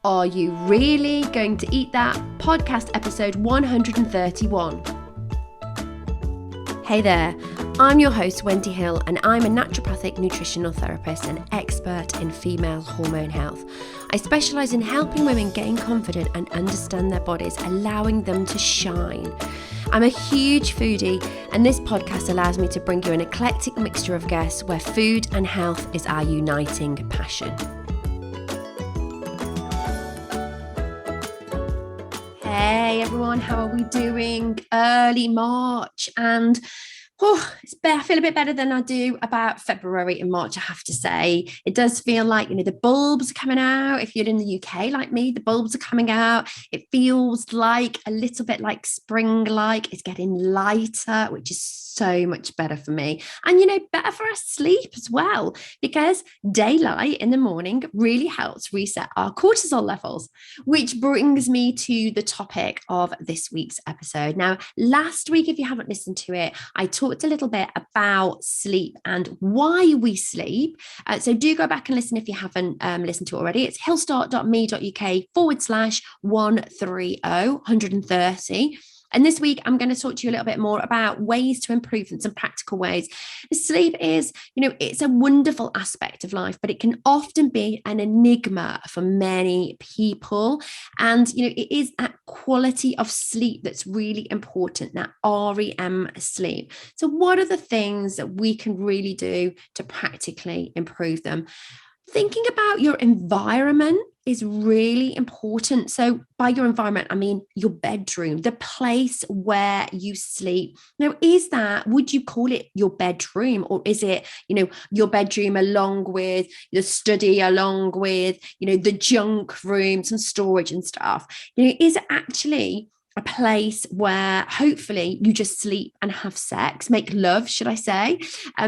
Are You Really Going to Eat That? Podcast episode 131. Hey there, I'm your host Wendy Hill and I'm a naturopathic nutritional therapist and expert in female hormone health. I specialise in helping women gain confidence and understand their bodies, allowing them to shine. I'm a huge foodie and this podcast allows me to bring you an eclectic mixture of guests where food and health is our uniting passion. Hey everyone, how are we doing? Early March and I feel a bit better than I do about February and March, I have to say. It does feel like, the bulbs are coming out. If you're in the UK like me, the bulbs are coming out. It feels like a little bit like spring-like. It's getting lighter, which is so much better for me. And, better for our sleep as well, because daylight in the morning really helps reset our cortisol levels, which brings me to the topic of this week's episode. Now, last week, if you haven't listened to it, I talked a little bit about sleep and why we sleep. So do go back and listen if you haven't listened to it already. It's hillstart.me.uk/130. And this week, I'm going to talk to you a little bit more about ways to improve and some practical ways. Sleep is, it's a wonderful aspect of life, but it can often be an enigma for many people. And, it is that quality of sleep that's really important, that REM sleep. So what are the things that we can really do to practically improve them? Thinking about your environment is really important. So by your environment, I mean your bedroom, the place where you sleep. Now, would you call it your bedroom, or is it, your bedroom along with the study, along with, the junk room, some storage and stuff? Is it actually a place where hopefully you just sleep and have sex, make love, should I say,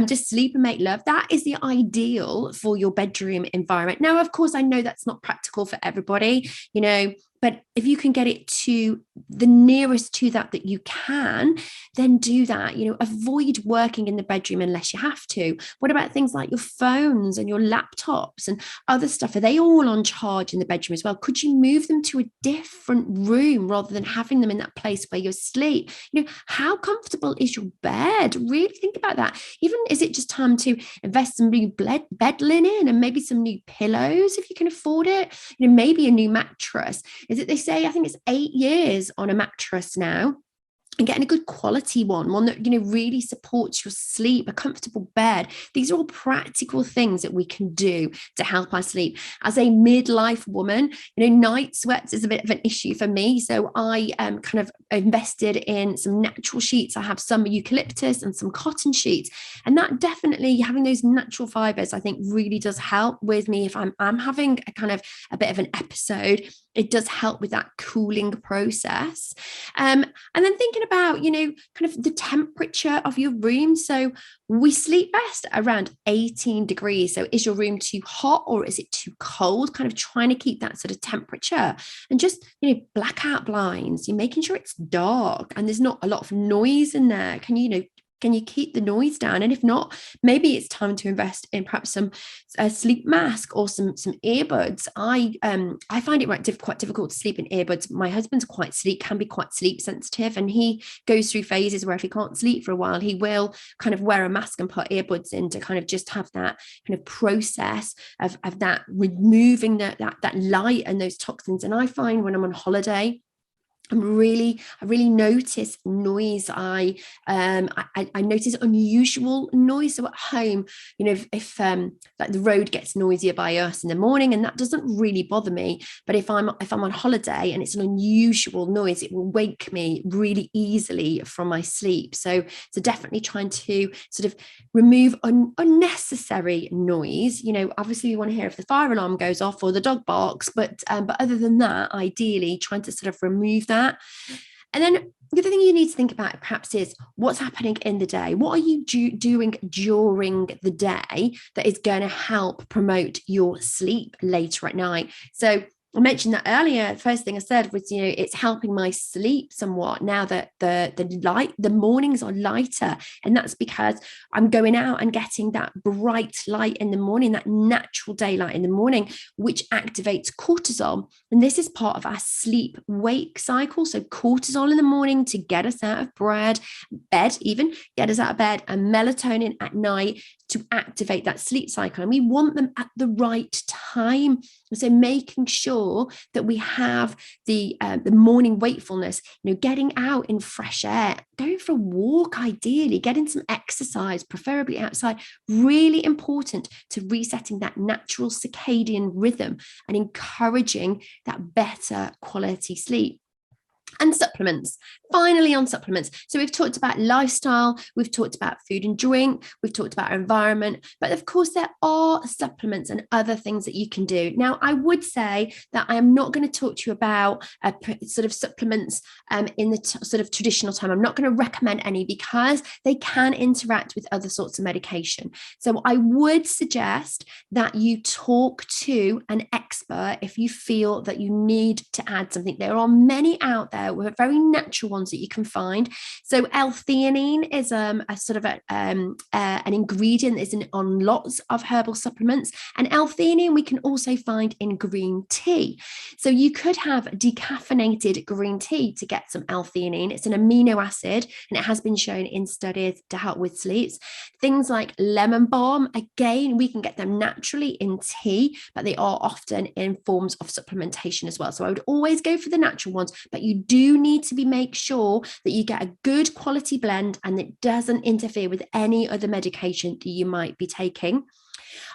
just sleep and make love? That is the ideal for your bedroom environment. Now, of course, I know that's not practical for everybody, but if you can get it to the nearest to that you can, then do that. Avoid working in the bedroom unless you have to. What about things like your phones and your laptops and other stuff? Are they all on charge in the bedroom as well? Could you move them to a different room rather than having them in that place where you sleep? How comfortable is your bed? Really think about that. Even, is it just time to invest some new bed linen and maybe some new pillows if you can afford it? Maybe a new mattress. Is it, they say, I think it's 8 years on a mattress now, and getting a good quality one that, really supports your sleep, a comfortable bed. These are all practical things that we can do to help our sleep. As a midlife woman, night sweats is a bit of an issue for me. So I kind of invested in some natural sheets. I have some eucalyptus and some cotton sheets. And that definitely, having those natural fibers, I think really does help with me if I'm having a bit of an episode. It does help with that cooling process. And then thinking about, kind of the temperature of your room. So we sleep best around 18 degrees. So is your room too hot or is it too cold? Kind of trying to keep that sort of temperature, and just, blackout blinds. You're making sure it's dark and there's not a lot of noise in there. Can you keep the noise down? And if not, maybe it's time to invest in perhaps some sleep mask or some earbuds. I find it quite difficult to sleep in earbuds. My husband's can be quite sleep sensitive, and he goes through phases where if he can't sleep for a while, he will kind of wear a mask and put earbuds in to kind of just have that kind of process of that removing that light and those toxins. And I find when I'm on holiday, I really notice noise. I notice unusual noise. So at home, if like the road gets noisier by us in the morning, and that doesn't really bother me. But if I'm on holiday and it's an unusual noise, it will wake me really easily from my sleep. So definitely trying to sort of remove unnecessary noise. Obviously you want to hear if the fire alarm goes off or the dog barks, but other than that, ideally trying to sort of remove that. And then the other thing you need to think about perhaps is what's happening in the day. What are you doing during the day that is going to help promote your sleep later at night? So I mentioned that earlier. The first thing I said was, it's helping my sleep somewhat now that the mornings are lighter. And that's because I'm going out and getting that bright light in the morning, that natural daylight in the morning, which activates cortisol. And this is part of our sleep wake cycle. So cortisol in the morning to get us out of bed, even get us out of bed, and melatonin at night to activate that sleep cycle. And we want them at the right time. So making sure that we have the morning wakefulness, getting out in fresh air, going for a walk, ideally, getting some exercise, preferably outside, really important to resetting that natural circadian rhythm and encouraging that better quality sleep. And supplements. Finally, on supplements. So we've talked about lifestyle, we've talked about food and drink, we've talked about our environment, but of course there are supplements and other things that you can do. Now, I would say that I am not going to talk to you about sort of supplements in the sort of traditional time. I'm not going to recommend any because they can interact with other sorts of medication. So I would suggest that you talk to an expert if you feel that you need to add something. There are many out there with very natural ones that you can find. So L-theanine is a sort of an ingredient that is on lots of herbal supplements, and L-theanine we can also find in green tea. So you could have decaffeinated green tea to get some L-theanine. It's an amino acid, and it has been shown in studies to help with sleeps. Things like lemon balm, again, we can get them naturally in tea, but they are often in forms of supplementation as well. So I would always go for the natural ones, but you do need to make sure that you get a good quality blend and it doesn't interfere with any other medication that you might be taking.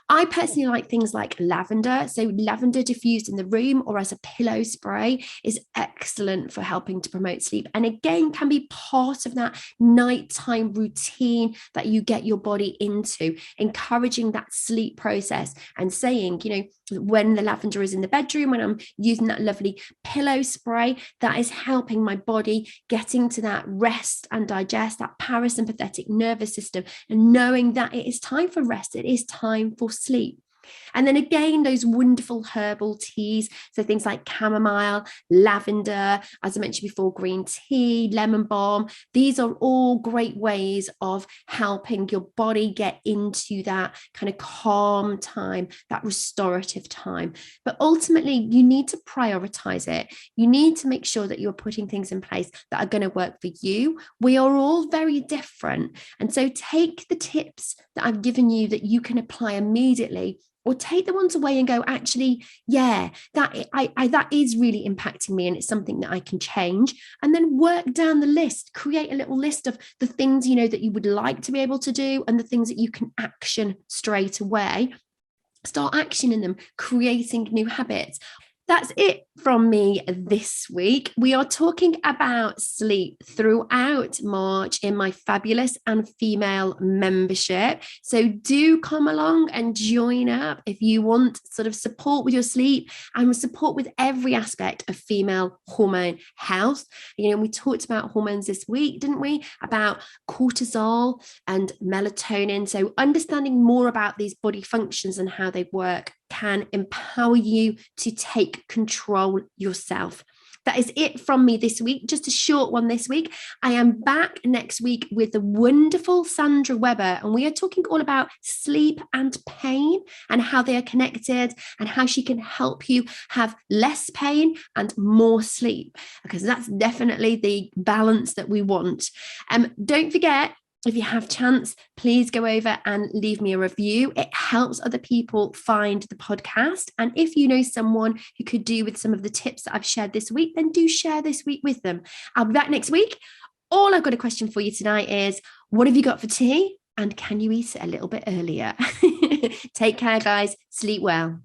I personally like things like lavender. So lavender diffused in the room or as a pillow spray is excellent for helping to promote sleep. And again, can be part of that nighttime routine that you get your body into, encouraging that sleep process and saying, when the lavender is in the bedroom, when I'm using that lovely pillow spray, that is helping my body getting to that rest and digest, that parasympathetic nervous system, and knowing that it is time for rest, it is time for sleep. And then again, those wonderful herbal teas, so things like chamomile, lavender, as I mentioned before, green tea, lemon balm, these are all great ways of helping your body get into that kind of calm time, that restorative time. But ultimately, you need to prioritize it. You need to make sure that you're putting things in place that are going to work for you. We are all very different. And so take the tips that I've given you that you can apply immediately, or take the ones away and go, actually, yeah, that is really impacting me and it's something that I can change. And then work down the list, create a little list of the things, that you would like to be able to do and the things that you can action straight away. Start actioning them, creating new habits. That's it from me this week. We are talking about sleep throughout March in my fabulous and female membership. So do come along and join up if you want sort of support with your sleep and support with every aspect of female hormone health. We talked about hormones this week, didn't we? About cortisol and melatonin. So understanding more about these body functions and how they work can empower you to take control yourself. That is it from me this week. Just a short one this week. I am back next week with the wonderful Sandra Webber, and we are talking all about sleep and pain and how they are connected and how she can help you have less pain and more sleep, because that's definitely the balance that we want. Don't forget, if you have chance, please go over and leave me a review. It helps other people find the podcast. And if you know someone who could do with some of the tips that I've shared this week, then do share this week with them. I'll be back next week. All I've got a question for you tonight is, what have you got for tea? And can you eat it a little bit earlier? Take care, guys. Sleep well.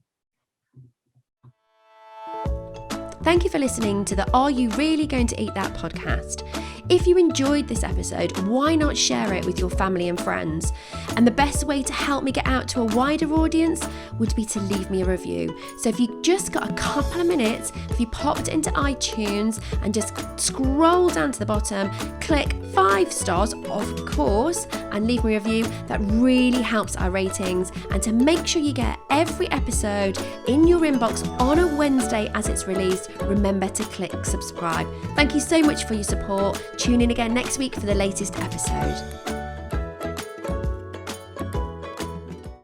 Thank you for listening to the Are You Really Going to Eat That podcast. If you enjoyed this episode, why not share it with your family and friends? And the best way to help me get out to a wider audience would be to leave me a review. So if you just got a couple of minutes, if you popped into iTunes and just scroll down to the bottom, click 5 stars, of course, and leave me a review, that really helps our ratings. And to make sure you get every episode in your inbox on a Wednesday as it's released, remember to click subscribe. Thank you so much for your support. Tune in again next week for the latest episode.